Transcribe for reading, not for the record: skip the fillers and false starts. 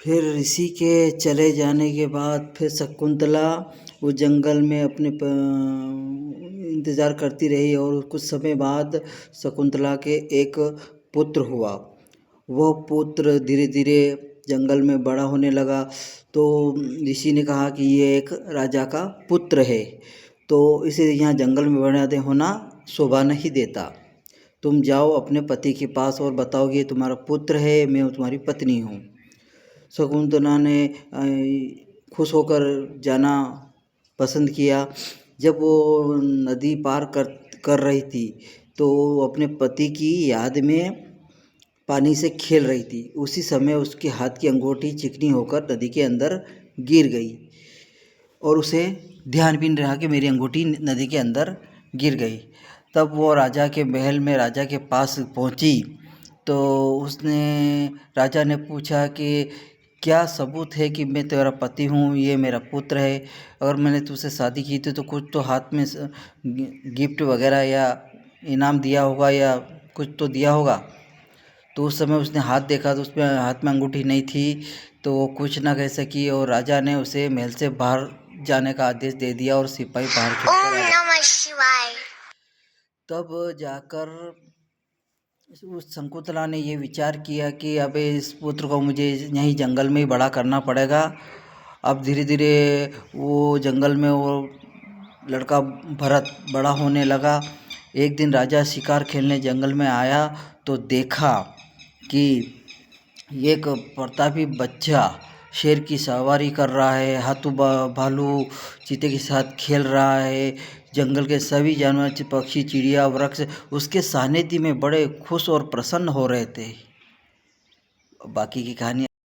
फिर ऋषि के चले जाने के बाद फिर शकुंतला वो जंगल में अपने इंतज़ार करती रही और कुछ समय बाद शकुंतला के एक पुत्र हुआ। वह पुत्र धीरे धीरे जंगल में बड़ा होने लगा। तो ऋषि ने कहा कि ये एक राजा का पुत्र है, तो इसे यहाँ जंगल में बड़ा होना शोभा नहीं देता। तुम जाओ अपने पति के पास और बताओ कि ये तुम्हारा पुत्र है, मैं तुम्हारी पत्नी हूँ। शकुंतला ने खुश होकर जाना पसंद किया। जब वो नदी पार कर रही थी तो अपने पति की याद में पानी से खेल रही थी। उसी समय उसके हाथ की अंगूठी चिकनी होकर नदी के अंदर गिर गई और उसे ध्यान भी नहीं रहा कि मेरी अंगूठी नदी के अंदर गिर गई। तब वो राजा के महल में राजा के पास पहुंची तो राजा ने पूछा कि क्या सबूत है कि मैं तेरा पति हूँ, ये मेरा पुत्र है। अगर मैंने तुझसे शादी की थी तो कुछ तो हाथ में गिफ्ट वगैरह या इनाम दिया होगा या कुछ तो दिया होगा। तो उस समय उसने हाथ देखा तो उसमें हाथ में अंगूठी नहीं थी, तो वो कुछ ना कह सकी और राजा ने उसे महल से बाहर जाने का आदेश दे दिया और सिपाही बाहर खींचकर आ गए। तब जाकर उस शकुंतला ने ये विचार किया कि अब इस पुत्र को मुझे यहीं जंगल में ही बड़ा करना पड़ेगा। अब धीरे धीरे वो जंगल में वो लड़का भरत बड़ा होने लगा। एक दिन राजा शिकार खेलने जंगल में आया तो देखा कि एक प्रतापी बच्चा शेर की सवारी कर रहा है, हाथी भालू चीते के साथ खेल रहा है। जंगल के सभी जानवर, पक्षी, चिड़िया, वृक्ष उसके सानिध्य में बड़े खुश और प्रसन्न हो रहे थे। बाकी की कहानी